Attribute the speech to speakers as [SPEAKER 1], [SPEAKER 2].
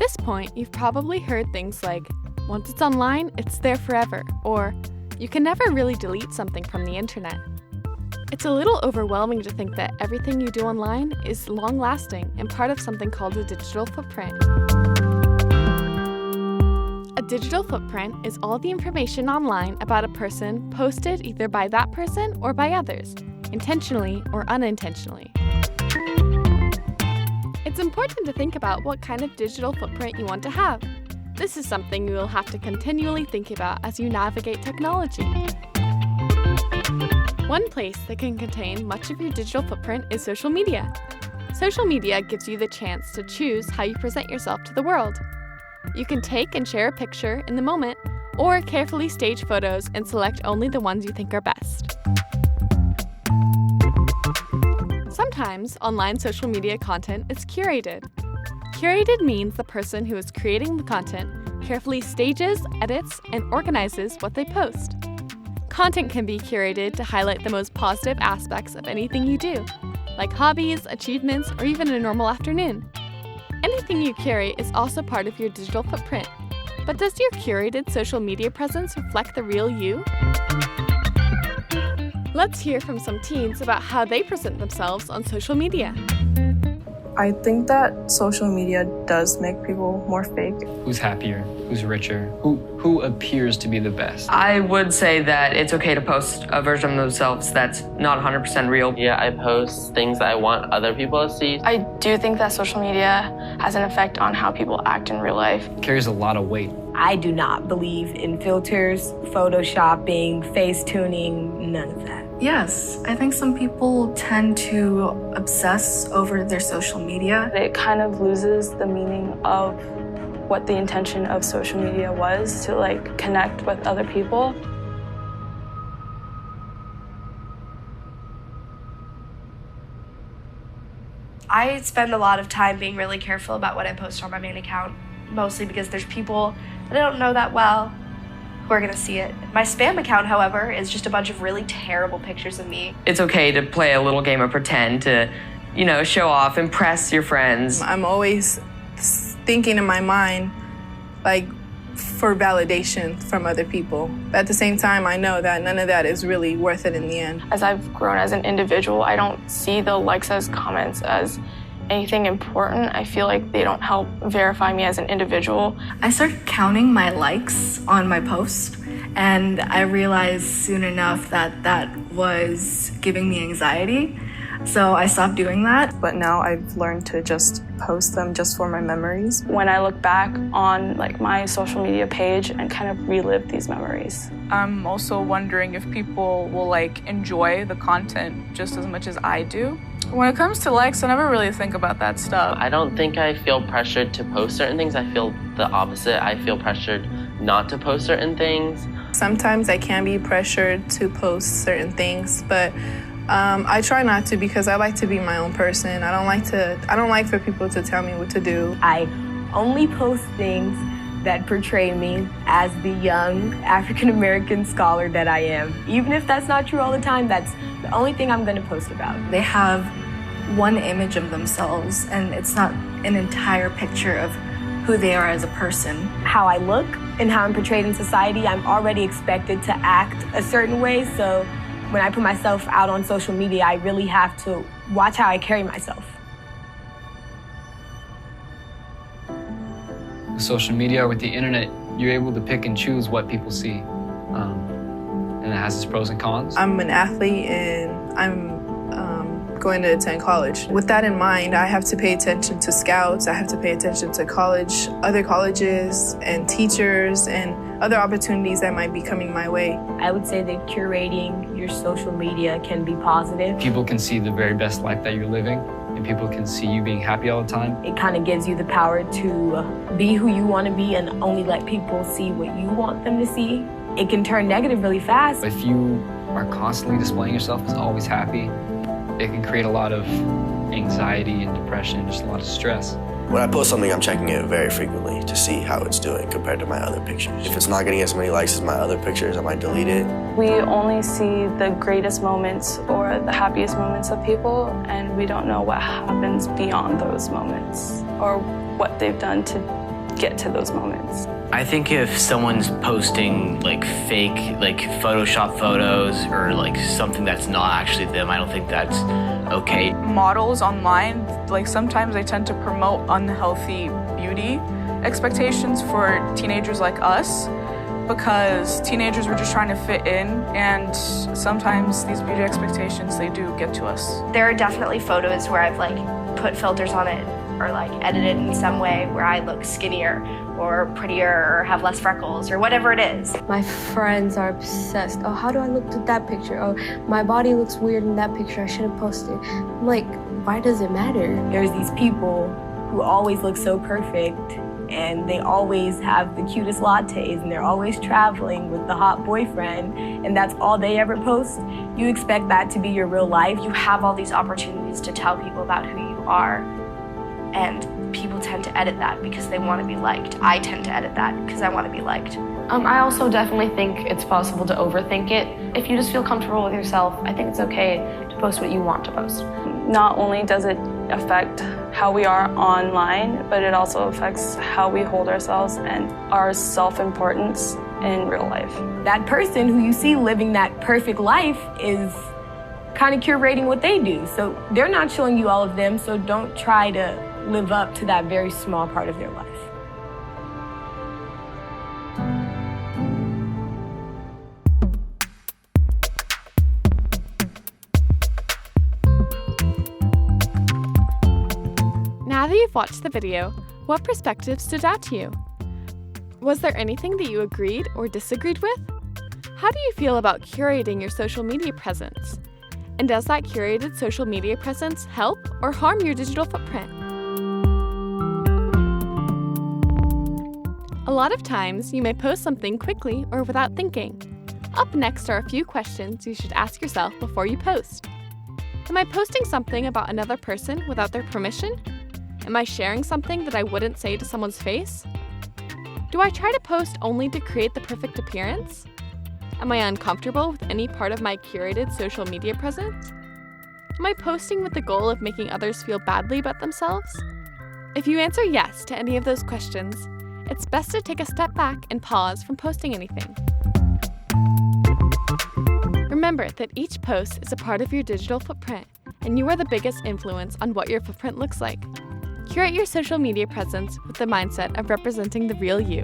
[SPEAKER 1] this point, you've probably heard things like, once it's online, it's there forever, or you can never really delete something from the internet. It's a little overwhelming to think that everything you do online is long-lasting and part of something called a digital footprint. A digital footprint is all the information online about a person posted either by that person or by others, intentionally or unintentionally. It's important to think about what kind of digital footprint you want to have. This is something you will have to continually think about as you navigate technology. One place that can contain much of your digital footprint is social media. Social media gives you the chance to choose how you present yourself to the world. You can take and share a picture in the moment, or carefully stage photos and select only the ones you think are best. Sometimes online social media content is curated. Curated means the person who is creating the content carefully stages, edits, and organizes what they post. Content can be curated to highlight the most positive aspects of anything you do, like hobbies, achievements, or even a normal afternoon. Anything you curate is also part of your digital footprint. But does your curated social media presence reflect the real you? Let's hear from some teens about how they present themselves on social media.
[SPEAKER 2] I think that social media does make people more fake.
[SPEAKER 3] Who's happier? Who's richer? Who appears to be the best?
[SPEAKER 4] I would say that it's okay to post a version of themselves that's not 100% real.
[SPEAKER 5] Yeah, I post things that I want other people to see.
[SPEAKER 6] I do think that social media has an effect on how people act in real life.
[SPEAKER 3] It carries a lot of weight.
[SPEAKER 7] I do not believe in filters, photoshopping, face tuning, none of that.
[SPEAKER 8] Yes, I think some people tend to obsess over their social media.
[SPEAKER 6] It kind of loses the meaning of what the intention of social media was, to connect with other people.
[SPEAKER 9] I spend a lot of time being really careful about what I post on my main account, mostly because there's people that I don't know that well who are gonna see it. My spam account, however, is just a bunch of really terrible pictures of me.
[SPEAKER 4] It's okay to play a little game of pretend to, show off, impress your friends.
[SPEAKER 2] I'm always thinking in my mind, for validation from other people. But at the same time, I know that none of that is really worth it in the end.
[SPEAKER 6] As I've grown as an individual, I don't see the likes as comments as anything important. I feel like they don't help verify me as an individual.
[SPEAKER 8] I started counting my likes on my post, and I realized soon enough that that was giving me anxiety. So I stopped doing that.
[SPEAKER 2] But now I've learned to just post them just for my memories.
[SPEAKER 6] When I look back on my social media page and kind of relive these memories.
[SPEAKER 10] I'm also wondering if people will enjoy the content just as much as I do. When it comes to likes, I never really think about that stuff.
[SPEAKER 5] I don't think I feel pressured to post certain things. I feel the opposite. I feel pressured not to post certain things.
[SPEAKER 2] Sometimes I can be pressured to post certain things, but I try not to because I like to be my own person. I don't like for people to tell me what to do.
[SPEAKER 7] I only post things that portray me as the young African-American scholar that I am. Even if that's not true all the time, that's the only thing I'm gonna post about.
[SPEAKER 8] They have one image of themselves, and it's not an entire picture of who they are as a person.
[SPEAKER 7] How I look and how I'm portrayed in society, I'm already expected to act a certain way, so when I put myself out on social media, I really have to watch how I carry myself.
[SPEAKER 3] With social media or with the internet, you're able to pick and choose what people see. And it has its pros and cons.
[SPEAKER 2] I'm an athlete and I'm going to attend college. With that in mind, I have to pay attention to scouts, I have to pay attention to other colleges and teachers and other opportunities that might be coming my way.
[SPEAKER 7] I would say that curating your social media can be positive.
[SPEAKER 3] People can see the very best life that you're living, and people can see you being happy all the time.
[SPEAKER 7] It kind of gives you the power to be who you want to be and only let people see what you want them to see. It can turn negative really fast.
[SPEAKER 3] If you are constantly displaying yourself as always happy, it can create a lot of anxiety and depression, just a lot of stress.
[SPEAKER 11] When I post something, I'm checking it very frequently to see how it's doing compared to my other pictures. If it's not getting as many likes as my other pictures, I might delete it.
[SPEAKER 6] We only see the greatest moments or the happiest moments of people, and we don't know what happens beyond those moments or what they've done to get to those moments.
[SPEAKER 12] I think if someone's posting like fake, like Photoshop photos or like something that's not actually them, I don't think that's okay.
[SPEAKER 10] Models online, like sometimes they tend to promote unhealthy beauty expectations for teenagers like us, because teenagers were just trying to fit in, and sometimes these beauty expectations, they do get to us.
[SPEAKER 9] There are definitely photos where I've like put filters on it or like edited in some way where I look skinnier or prettier or have less freckles or whatever it is.
[SPEAKER 7] My friends are obsessed. Oh, how do I look at that picture? Oh, my body looks weird in that picture. I shouldn't post it. I'm like, why does it matter?
[SPEAKER 13] There's these people who always look so perfect, and they always have the cutest lattes, and they're always traveling with the hot boyfriend, and that's all they ever post. You expect that to be your real life.
[SPEAKER 9] You have all these opportunities to tell people about who you are, and people tend to edit that because they want to be liked. I tend to edit that because I want to be liked.
[SPEAKER 4] I also definitely think it's possible to overthink it. If you just feel comfortable with yourself, I think it's okay to post what you want to post.
[SPEAKER 6] Not only does it affect how we are online, but it also affects how we hold ourselves and our self-importance in real life.
[SPEAKER 13] That person who you see living that perfect life is kind of curating what they do. So they're not showing you all of them, so don't try to live up to that very small part of their life.
[SPEAKER 1] Now that you've watched the video, what perspectives stood out to you? Was there anything that you agreed or disagreed with? How do you feel about curating your social media presence? And does that curated social media presence help or harm your digital footprint? A lot of times, you may post something quickly or without thinking. Up next are a few questions you should ask yourself before you post. Am I posting something about another person without their permission? Am I sharing something that I wouldn't say to someone's face? Do I try to post only to create the perfect appearance? Am I uncomfortable with any part of my curated social media presence? Am I posting with the goal of making others feel badly about themselves? If you answer yes to any of those questions, it's best to take a step back and pause from posting anything. Remember that each post is a part of your digital footprint, and you are the biggest influence on what your footprint looks like. Curate your social media presence with the mindset of representing the real you.